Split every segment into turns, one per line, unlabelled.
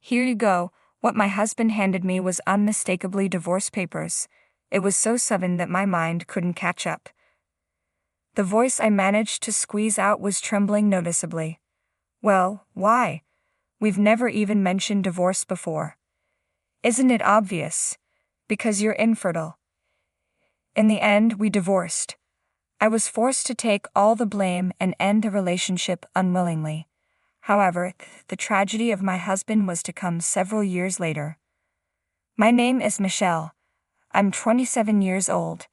Here you go." What my husband handed me was unmistakably divorce papers. It was so sudden that my mind couldn't catch up. The voice I managed to squeeze out was trembling noticeably. "Well, why? We've never even mentioned divorce before." "Isn't it obvious? Because you're infertile." In the end, we divorced. I was forced to take all the blame and end the relationship unwillingly. However, the tragedy of my husband was to come several years later. My name is Michelle. I'm 27 years old.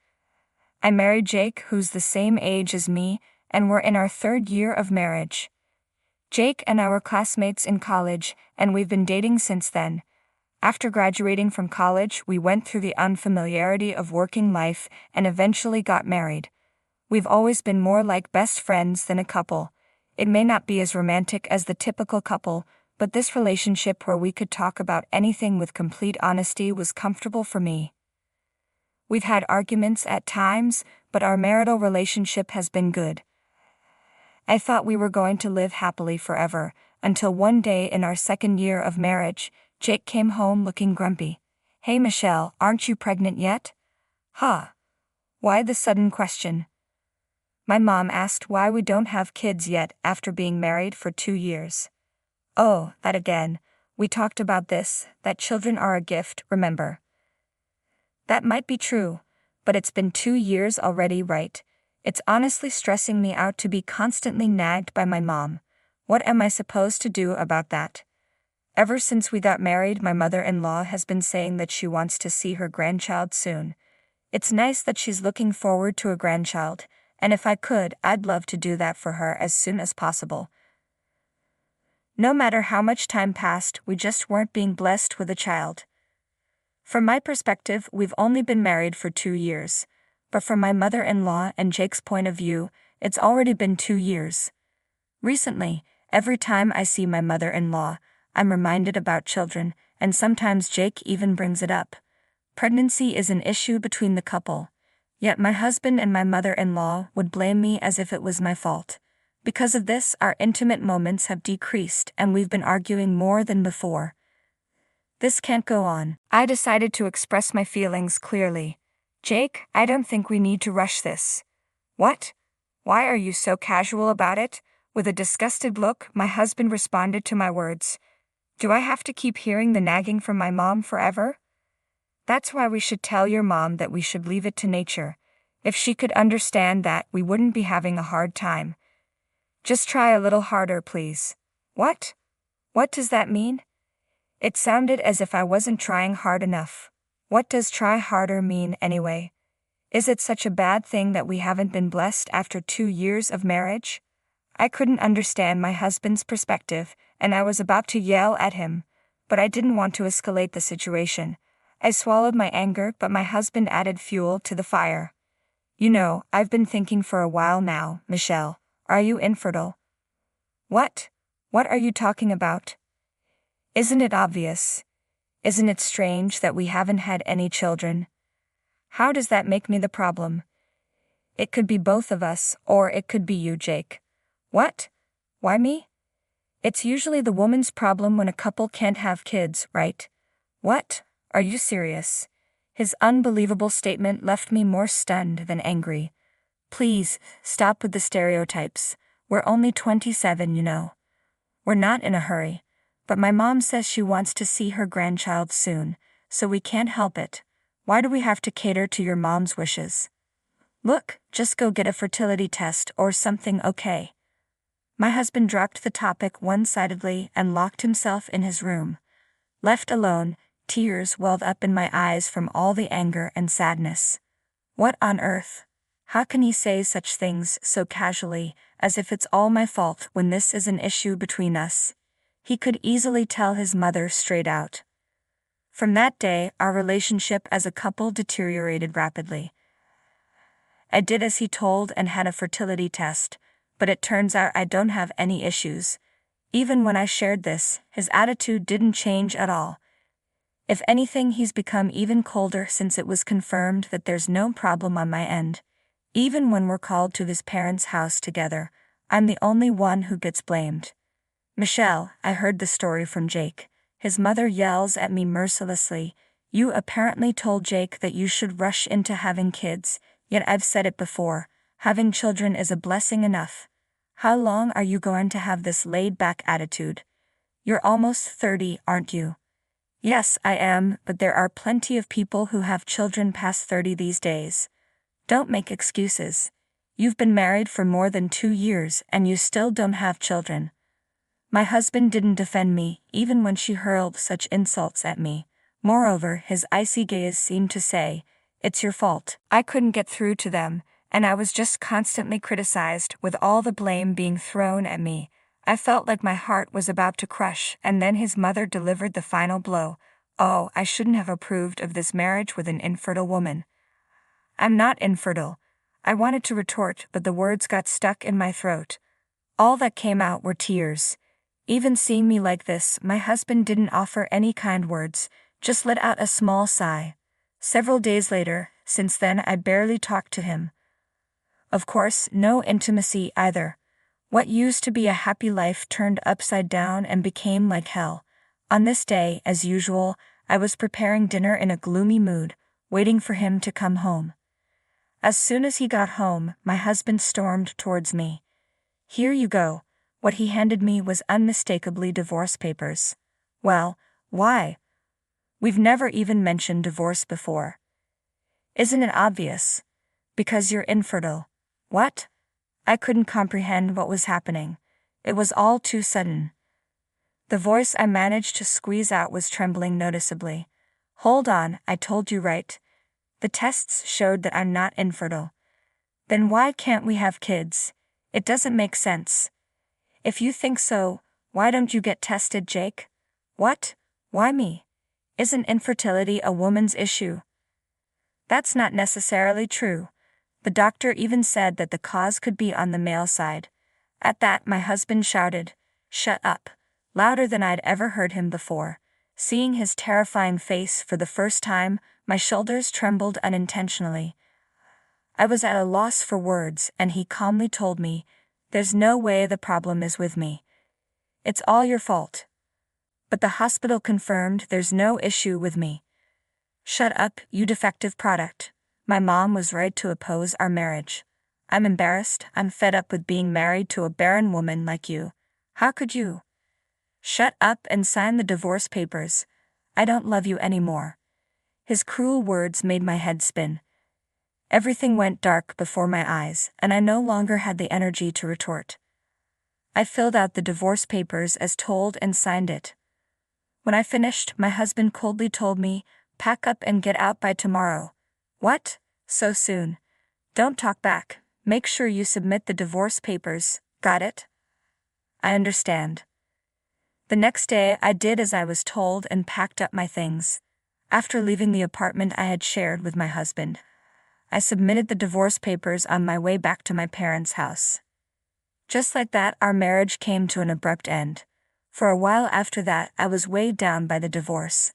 I married Jake, who's the same age as me, and we're in our 3rd year of marriage. Jake and I were classmates in college, and we've been dating since then. After graduating from college, we went through the unfamiliarity of working life and eventually got married. We've always been more like best friends than a couple. It may not be as romantic as the typical couple, but this relationship where we could talk about anything with complete honesty was comfortable for me. We've had arguments at times, but our marital relationship has been good. I thought we were going to live happily forever, until one day in our 2nd year of marriage, Jake came home looking grumpy. "Hey Michelle, aren't you pregnant yet?" "Huh? Why the sudden question?" My mom asked why we don't have kids yet after being married for 2 years. "Oh, that again. We talked about this, that children are a gift, remember?" That might be true, but it's been 2 years already, right? It's honestly stressing me out to be constantly nagged by my mom. What am I supposed to do about that? Ever since we got married, my mother-in-law has been saying that she wants to see her grandchild soon. It's nice that she's looking forward to a grandchild, and if I could, I'd love to do that for her as soon as possible. No matter how much time passed, we just weren't being blessed with a child. From my perspective, we've only been married for 2 years, but from my mother-in-law and Jake's point of view, it's already been 2 years. Recently, every time I see my mother-in-law, I'm reminded about children, and sometimes Jake even brings it up. Pregnancy is an issue between the couple. Yet my husband and my mother-in-law would blame me as if it was my fault. Because of this, our intimate moments have decreased and we've been arguing more than before. This can't go on. I decided to express my feelings clearly. "Jake, I don't think we need to rush this." "What? Why are you so casual about it?" With a disgusted look, my husband responded to my words. "Do I have to keep hearing the nagging from my mom forever? That's why we should tell your mom that we should leave it to nature. If she could understand that, we wouldn't be having a hard time. Just try a little harder, please." "What? What does that mean?" It sounded as if I wasn't trying hard enough. What does try harder mean anyway? Is it such a bad thing that we haven't been blessed after 2 years of marriage? I couldn't understand my husband's perspective, and I was about to yell at him, but I didn't want to escalate the situation. I swallowed my anger, but my husband added fuel to the fire. "You know, I've been thinking for a while now, Michelle. Are you infertile?" "What? What are you talking about? Isn't it obvious? Isn't it strange that we haven't had any children? How does that make me the problem? It could be both of us, or it could be you, Jake." "What? Why me?" It's usually the woman's problem when a couple can't have kids, right? "What? Are you serious?" His unbelievable statement left me more stunned than angry. "Please, stop with the stereotypes. We're only 27, you know. We're not in a hurry. But my mom says she wants to see her grandchild soon, so we can't help it. Why do we have to cater to your mom's wishes? Look, just go get a fertility test or something, okay?" My husband dropped the topic one-sidedly and locked himself in his room. Left alone, tears welled up in my eyes from all the anger and sadness. What on earth? How can he say such things so casually, as if it's all my fault when this is an issue between us? He could easily tell his mother straight out. From that day, our relationship as a couple deteriorated rapidly. I did as he told and had a fertility test, but it turns out I don't have any issues. Even when I shared this, his attitude didn't change at all. If anything, he's become even colder since it was confirmed that there's no problem on my end. Even when we're called to his parents' house together, I'm the only one who gets blamed. "Michelle, I heard the story from Jake. His mother yells at me mercilessly, "You apparently told Jake that you should rush into having kids, yet I've said it before, having children is a blessing enough. How long are you going to have this laid-back attitude? You're almost 30, aren't you?" "Yes, I am, but there are plenty of people who have children past 30 these days. Don't make excuses. You've been married for more than 2 years and you still don't have children." My husband didn't defend me, even when she hurled such insults at me. Moreover, his icy gaze seemed to say, "It's your fault." I couldn't get through to them, and I was just constantly criticized, with all the blame being thrown at me. I felt like my heart was about to crush, and then his mother delivered the final blow. "Oh, I shouldn't have approved of this marriage with an infertile woman." "I'm not infertile." I wanted to retort, but the words got stuck in my throat. All that came out were tears. Even seeing me like this, my husband didn't offer any kind words, just let out a small sigh. Several days later, since then I barely talked to him. Of course, no intimacy either. What used to be a happy life turned upside down and became like hell. On this day, as usual, I was preparing dinner in a gloomy mood, waiting for him to come home. As soon as he got home, my husband stormed towards me. "Here you go." What he handed me was unmistakably divorce papers. "Well, why? We've never even mentioned divorce before." "Isn't it obvious? Because you're infertile." "What?" I couldn't comprehend what was happening. It was all too sudden. The voice I managed to squeeze out was trembling noticeably. "Hold on, I told you right. The tests showed that I'm not infertile." "Then why can't we have kids? It doesn't make sense." "If you think so, why don't you get tested, Jake?" "What? Why me? Isn't infertility a woman's issue?" "That's not necessarily true. The doctor even said that the cause could be on the male side." At that, my husband shouted, "Shut up," louder than I'd ever heard him before. Seeing his terrifying face for the first time, my shoulders trembled unintentionally. I was at a loss for words, and he calmly told me, "There's no way the problem is with me. It's all your fault." "But the hospital confirmed there's no issue with me." "Shut up, you defective product. My mom was right to oppose our marriage. I'm embarrassed. I'm fed up with being married to a barren woman like you. How could you?" "Shut up and sign the divorce papers. I don't love you anymore." His cruel words made my head spin. Everything went dark before my eyes, and I no longer had the energy to retort. I filled out the divorce papers as told and signed it. When I finished, my husband coldly told me, "Pack up and get out by tomorrow." "What? So soon?" "Don't talk back. Make sure you submit the divorce papers, got it?" "I understand." The next day I did as I was told and packed up my things. After leaving the apartment I had shared with my husband, I submitted the divorce papers on my way back to my parents' house. Just like that, our marriage came to an abrupt end. For a while after that, I was weighed down by the divorce.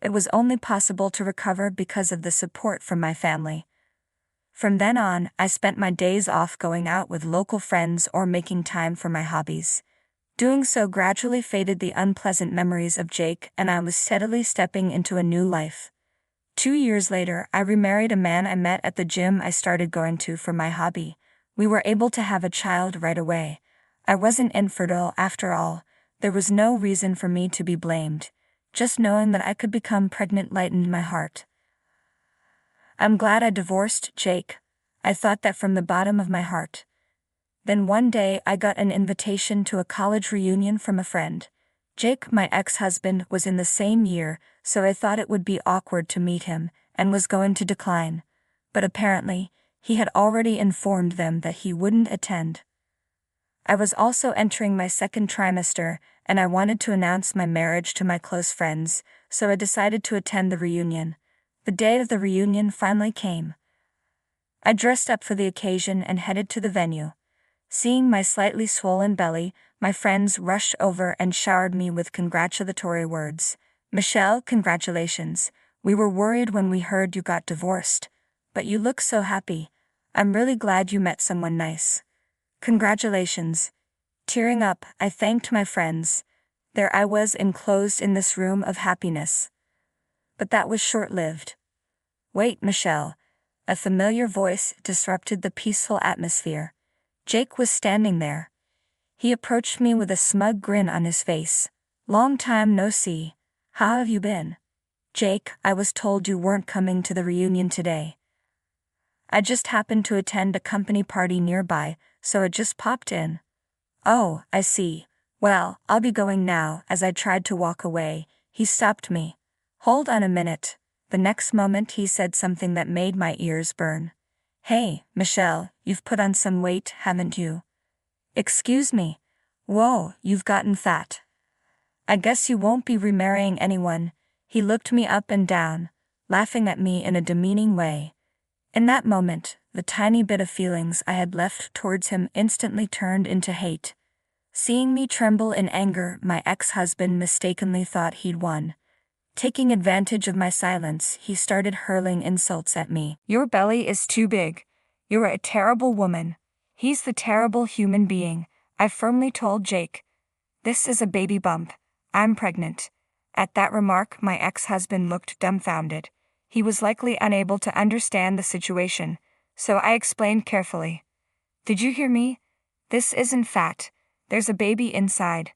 It was only possible to recover because of the support from my family. From then on, I spent my days off going out with local friends or making time for my hobbies. Doing so gradually faded the unpleasant memories of Jake, and I was steadily stepping into a new life. 2 years later, I remarried a man I met at the gym I started going to for my hobby. We were able to have a child right away. I wasn't infertile after all. There was no reason for me to be blamed. Just knowing that I could become pregnant lightened my heart. I'm glad I divorced Jake. I thought that from the bottom of my heart. Then one day I got an invitation to a college reunion from a friend. Jake, my ex-husband, was in the same year, so I thought it would be awkward to meet him, and was going to decline. But apparently, he had already informed them that he wouldn't attend. I was also entering my second trimester, and I wanted to announce my marriage to my close friends, so I decided to attend the reunion. The day of the reunion finally came. I dressed up for the occasion and headed to the venue. Seeing my slightly swollen belly, my friends rushed over and showered me with congratulatory words. "Michelle, congratulations. We were worried when we heard you got divorced. But you look so happy. I'm really glad you met someone nice." "Congratulations." Tearing up, I thanked my friends. There I was enclosed in this room of happiness. But that was short-lived. Wait, Michelle. A familiar voice disrupted the peaceful atmosphere. Jake was standing there. He approached me with a smug grin on his face. Long time no see. How have you been? Jake, I was told you weren't coming to the reunion today. I just happened to attend a company party nearby, so I just popped in. Oh, I see. Well, I'll be going now. As I tried to walk away, he stopped me. Hold on a minute. The next moment he said something that made my ears burn. Hey, Michelle, you've put on some weight, haven't you? Excuse me. Whoa, you've gotten fat. I guess you won't be remarrying anyone. He looked me up and down, laughing at me in a demeaning way. In that moment, the tiny bit of feelings I had left towards him instantly turned into hate. Seeing me tremble in anger, my ex-husband mistakenly thought he'd won. Taking advantage of my silence, he started hurling insults at me. Your belly is too big. You're a terrible woman. He's the terrible human being, I firmly told Jake. This is a baby bump. I'm pregnant. At that remark, my ex-husband looked dumbfounded. He was likely unable to understand the situation, so I explained carefully. Did you hear me? This isn't fat. There's a baby inside.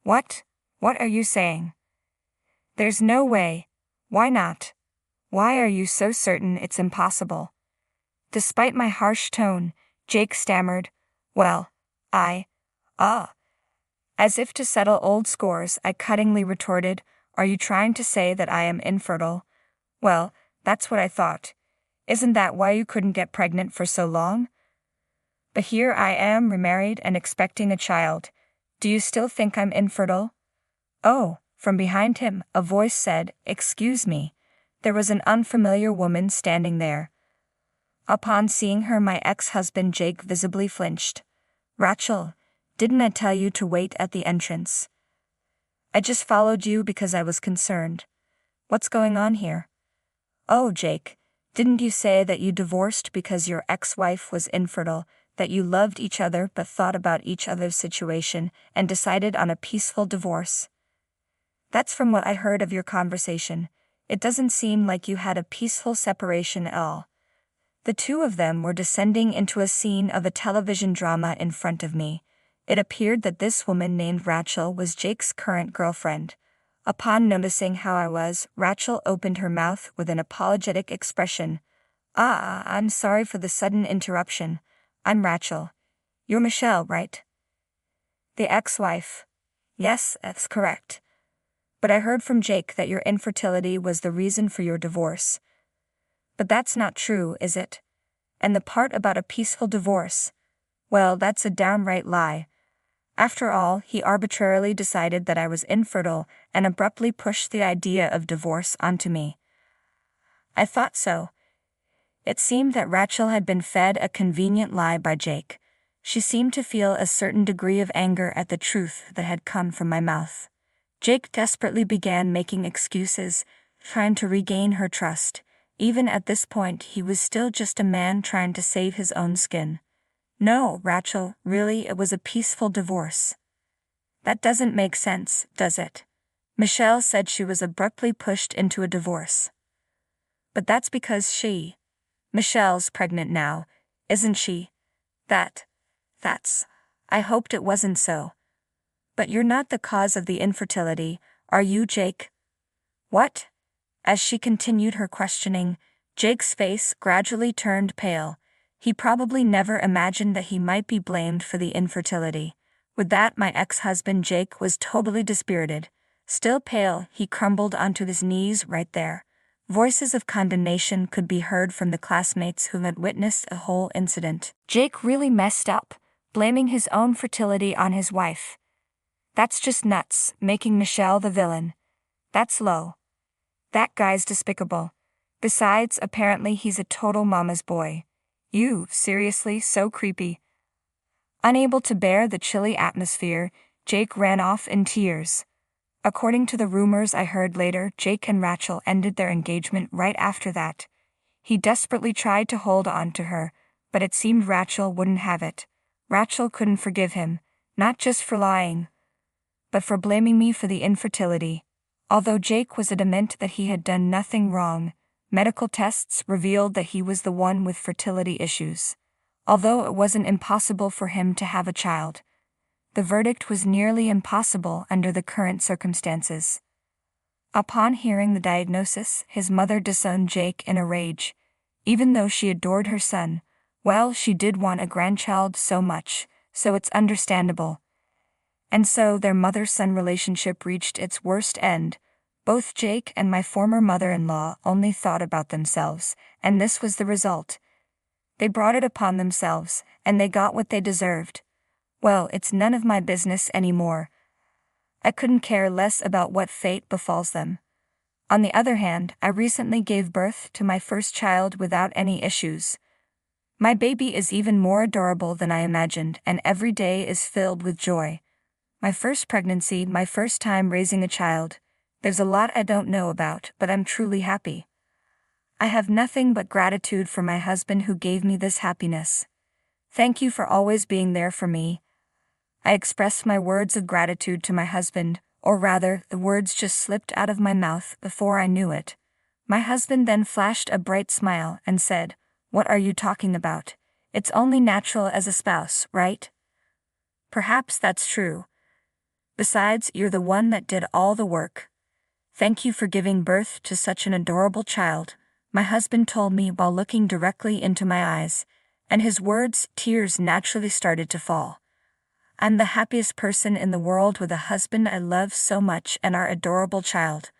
What? What are you saying? There's no way. Why not? Why are you so certain it's impossible? Despite my harsh tone, Jake stammered, Well, As if to settle old scores, I cuttingly retorted, Are you trying to say that I am infertile? Well, that's what I thought. Isn't that why you couldn't get pregnant for so long? But here I am remarried and expecting a child. Do you still think I'm infertile? Oh, from behind him, a voice said, Excuse me. There was an unfamiliar woman standing there. Upon seeing her, my ex-husband Jake visibly flinched. Rachel, didn't I tell you to wait at the entrance? I just followed you because I was concerned. What's going on here? Oh, Jake, didn't you say that you divorced because your ex-wife was infertile, that you loved each other but thought about each other's situation and decided on a peaceful divorce? That's from what I heard of your conversation. It doesn't seem like you had a peaceful separation at all. The two of them were descending into a scene of a television drama in front of me. It appeared that this woman named Rachel was Jake's current girlfriend. Upon noticing how I was, Rachel opened her mouth with an apologetic expression. I'm sorry for the sudden interruption. I'm Rachel. You're Michelle, right? The ex-wife. Yes, that's correct. But I heard from Jake that your infertility was the reason for your divorce. But that's not true, is it? And the part about a peaceful divorce? Well, that's a downright lie. After all, he arbitrarily decided that I was infertile and abruptly pushed the idea of divorce onto me. I thought so. It seemed that Rachel had been fed a convenient lie by Jake. She seemed to feel a certain degree of anger at the truth that had come from my mouth. Jake desperately began making excuses, trying to regain her trust. Even at this point, he was still just a man trying to save his own skin. No, Rachel, really, it was a peaceful divorce. That doesn't make sense, does it? Michelle said she was abruptly pushed into a divorce. But that's because Michelle's pregnant now, isn't she? I hoped it wasn't so. But you're not the cause of the infertility, are you, Jake? What? As she continued her questioning, Jake's face gradually turned pale. He probably never imagined that he might be blamed for the infertility. With that, my ex-husband Jake was totally dispirited. Still pale, he crumbled onto his knees right there. Voices of condemnation could be heard from the classmates who had witnessed the whole incident. Jake really messed up, blaming his own fertility on his wife. That's just nuts, making Michelle the villain. That's low. That guy's despicable. Besides, apparently he's a total mama's boy. Seriously, so creepy. Unable to bear the chilly atmosphere, Jake ran off in tears. According to the rumors I heard later, Jake and Rachel ended their engagement right after that. He desperately tried to hold on to her, but it seemed Rachel wouldn't have it. Rachel couldn't forgive him, not just for lying, but for blaming me for the infertility. Although Jake was adamant that he had done nothing wrong, medical tests revealed that he was the one with fertility issues. Although it wasn't impossible for him to have a child, the verdict was nearly impossible under the current circumstances. Upon hearing the diagnosis, his mother disowned Jake in a rage. Even though she adored her son, well, she did want a grandchild so much, so it's understandable. And so their mother-son relationship reached its worst end. Both Jake and my former mother-in-law only thought about themselves, and this was the result. They brought it upon themselves, and they got what they deserved. Well, it's none of my business anymore. I couldn't care less about what fate befalls them. On the other hand, I recently gave birth to my first child without any issues. My baby is even more adorable than I imagined, and every day is filled with joy. My first pregnancy, my first time raising a child. There's a lot I don't know about, but I'm truly happy. I have nothing but gratitude for my husband who gave me this happiness. Thank you for always being there for me. I expressed my words of gratitude to my husband, or rather, the words just slipped out of my mouth before I knew it. My husband then flashed a bright smile and said, "What are you talking about? It's only natural as a spouse, right?" Perhaps that's true. Besides, you're the one that did all the work. Thank you for giving birth to such an adorable child, my husband told me while looking directly into my eyes, and his words, tears naturally started to fall. I'm the happiest person in the world with a husband I love so much and our adorable child.